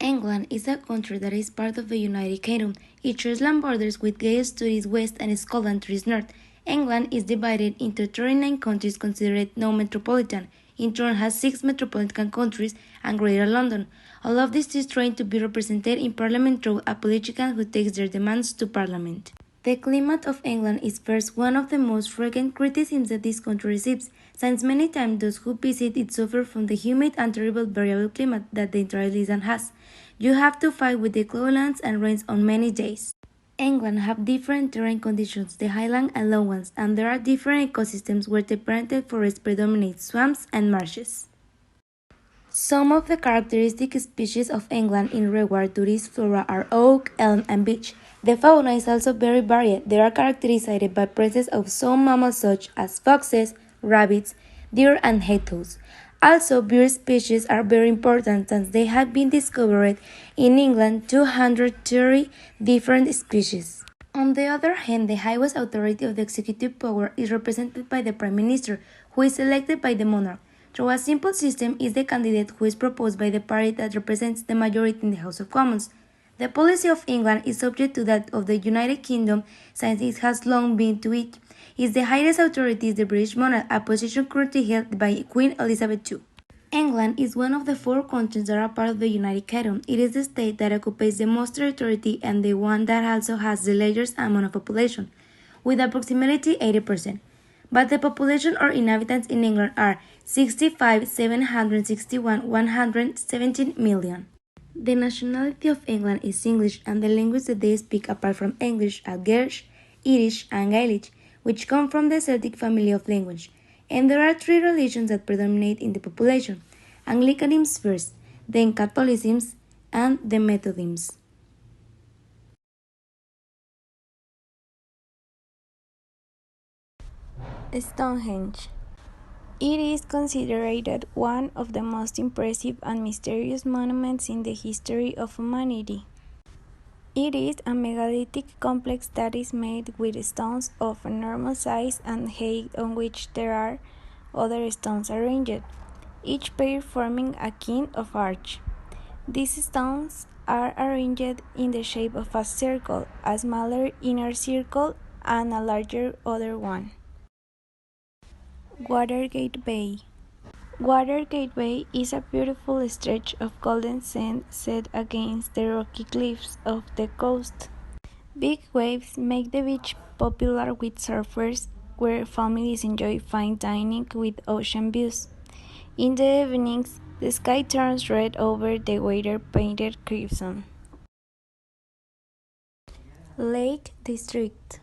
England is a country that is part of the United Kingdom. It shares land borders with Wales to its west and Scotland to its north. England is divided into 39 countries considered non-metropolitan. In turn, has 6 metropolitan countries and Greater London. All of this is trying to be represented in Parliament through a politician who takes their demands to Parliament. The climate of England is first one of the most frequent criticisms that this country receives, since many times those who visit it suffer from the humid and terrible variable climate that the entire island has. You have to fight with the clouds and rains on many days. England have different terrain conditions, the highland and lowlands, and there are different ecosystems where temperate forests predominate, swamps and marshes. Some of the characteristic species of England in regard to this flora are oak, elm, and beech. The fauna is also very varied. They are characterized by presence of some mammals such as foxes, rabbits, deer, and hedgehogs. Also, bird species are very important since they have been discovered in England 230 different species. On the other hand, the highest authority of the executive power is represented by the Prime Minister, who is elected by the monarch. Through a simple system is the candidate who is proposed by the party that represents the majority in the House of Commons. The policy of England is subject to that of the United Kingdom since it has long been to it. Its the highest authority is the British monarch, a position currently held by Queen Elizabeth II. England is one of the 4 countries that are part of the United Kingdom. It is the state that occupies the most territory and the one that also has the largest amount of population, with approximately 80%. But the population or inhabitants in England are 65,761,117 million. The nationality of England is English, and the language that they speak apart from English are Welsh, Irish, and Gaelic, which come from the Celtic family of language. And there are 3 religions that predominate in the population: Anglicanism first, then Catholicism, and the Methodism. Stonehenge. It is considered one of the most impressive and mysterious monuments in the history of humanity. It is a megalithic complex that is made with stones of enormous size and height on which there are other stones arranged, each pair forming a kind of arch. These stones are arranged in the shape of a circle, a smaller inner circle, and a larger outer one. Watergate Bay. Watergate Bay is a beautiful stretch of golden sand set against the rocky cliffs of the coast. Big waves make the beach popular with surfers, where families enjoy fine dining with ocean views. In the evenings, the sky turns red over the water painted crimson. Lake District.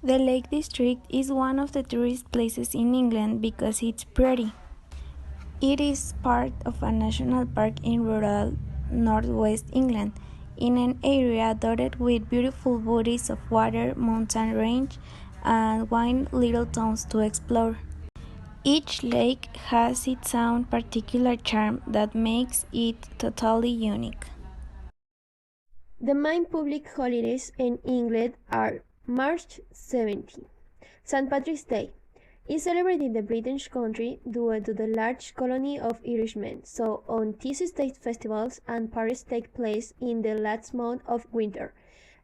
The Lake District is one of the tourist places in England because it's pretty. It is part of a national park in rural northwest England, in an area dotted with beautiful bodies of water, mountain range, and wide little towns to explore. Each lake has its own particular charm that makes it totally unique. The main public holidays in England are March 17, St. Patrick's Day. Is celebrated in the British country due to the large colony of Irishmen, so on these state festivals and parties take place in the last month of winter.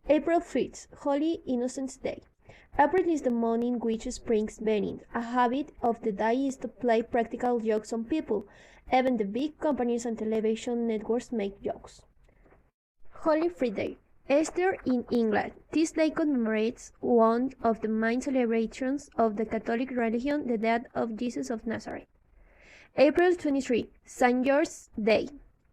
April 5th, Holy Innocents' Day. April is the month in which spring begins. A habit of the day is to play practical jokes on people. Even the big companies and television networks make jokes. Holy Friday. Easter in England. This day commemorates one of the main celebrations of the Catholic religion, the death of Jesus of Nazareth. April 23, St. George's Day.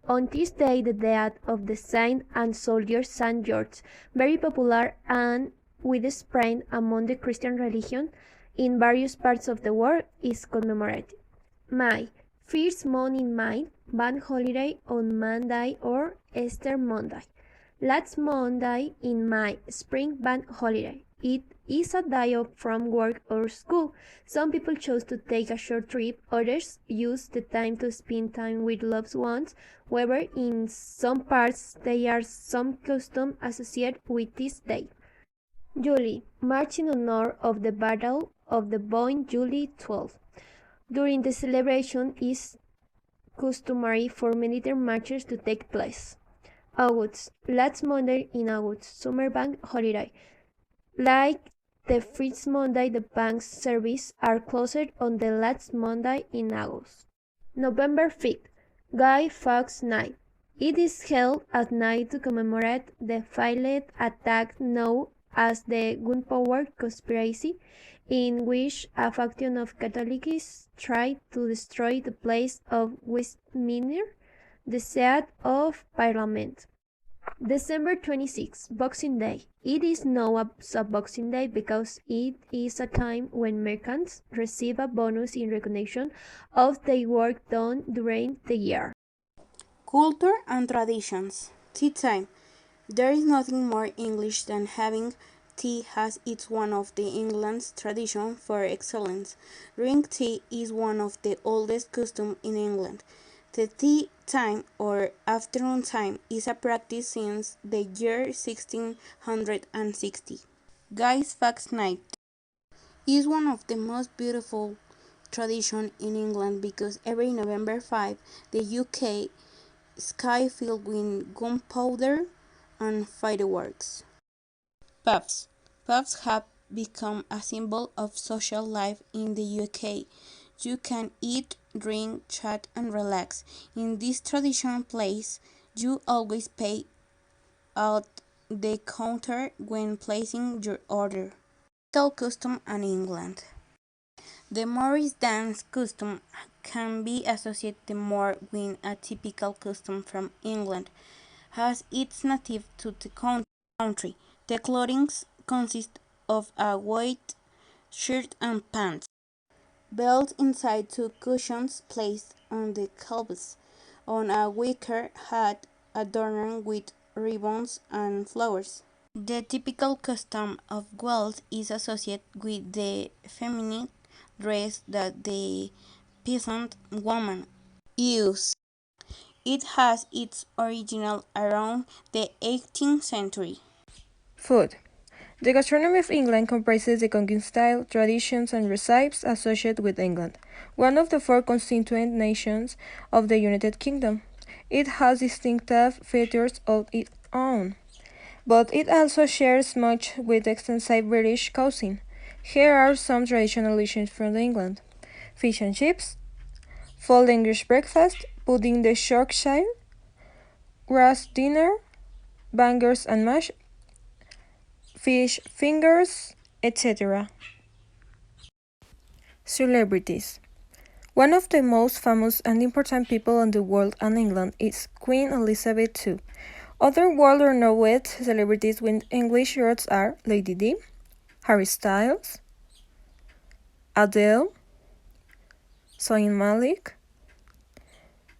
On this day, the death of the saint and soldier St. George, very popular and widespread among the Christian religion in various parts of the world, is commemorated. May. First month in May, bank holiday on Monday or Easter Monday. Last Monday in May, spring bank holiday. It is a day off from work or school. Some people choose to take a short trip, others use the time to spend time with loved ones. However, in some parts there are some customs associated with this day. July, March in honor of the Battle of the Boyne, July 12. During the celebration is customary for military marches to take place. August, last Monday in August, summer bank holiday. Like the first Monday, the bank's services are closed on the last Monday in August. November 5th, Guy Fawkes Night. It is held at night to commemorate the failed attack known as the Gunpowder Conspiracy, in which a faction of Catholics tried to destroy the place of Westminster, the seat of Parliament. December 26, Boxing Day. It is known as a Boxing Day because it is a time when merchants receive a bonus in recognition of their work done during the year. Culture and traditions. Tea time. There is nothing more English than having tea, as it's one of the England's tradition for excellence. Drink tea is one of the oldest customs in England. The tea time or afternoon time is a practice since the year 1660. Guy Fawkes Night is one of the most beautiful traditions in England because every November 5 the UK sky filled with gunpowder and fireworks. Pubs. Pubs have become a symbol of social life in the UK. You can eat, drink, chat, and relax. In this traditional place, you always pay at the counter when placing your order. Typical custom in England. The Morris dance custom can be associated more with a typical custom from England, as it's native to the country. The clothing consists of a white shirt and pants, belt inside two cushions placed on the calves, on a wicker hat adorned with ribbons and flowers. The typical custom of Wales is associated with the feminine dress that the peasant woman used. It has its origin around the 18th century. Food. The gastronomy of England comprises the cooking style, traditions, and recipes associated with England, one of the four constituent nations of the United Kingdom. It has distinctive features of its own, but it also shares much with the extensive British cuisine. Here are some traditional dishes from England: fish and chips, full English breakfast, pudding the Yorkshire, roast dinner, bangers and mash, fish fingers, etc. Celebrities. One of the most famous and important people in the world and England is Queen Elizabeth II. Other world-renowned celebrities with English roots are Lady Di, Harry Styles, Adele, Zayn Malik,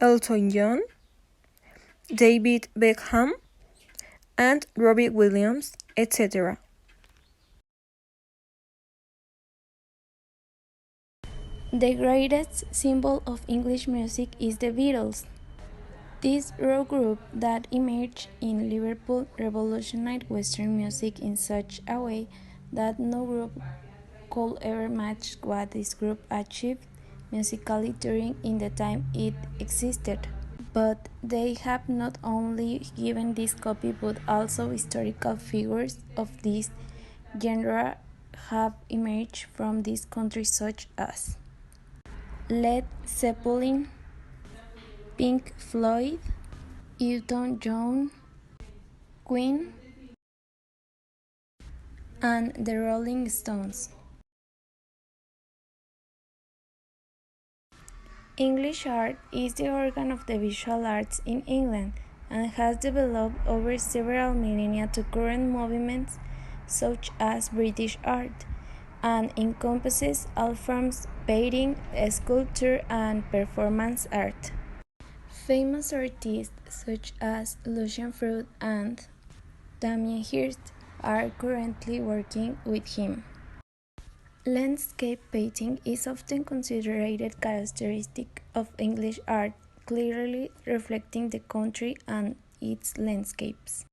Elton John, David Beckham, and Robbie Williams, etc. The greatest symbol of English music is the Beatles. This rock group that emerged in Liverpool revolutionized Western music in such a way that no group could ever match what this group achieved musically during in the time it existed. But they have not only given this copy but also historical figures of this genre have emerged from this country such as Led Zeppelin, Pink Floyd, Elton John, Queen, and the Rolling Stones. English art is the organ of the visual arts in England and has developed over several millennia to current movements such as British art, and encompasses all forms painting, sculpture, and performance art. Famous artists such as Lucian Freud and Damien Hirst are currently working with him. Landscape painting is often considered a characteristic of English art, clearly reflecting the country and its landscapes.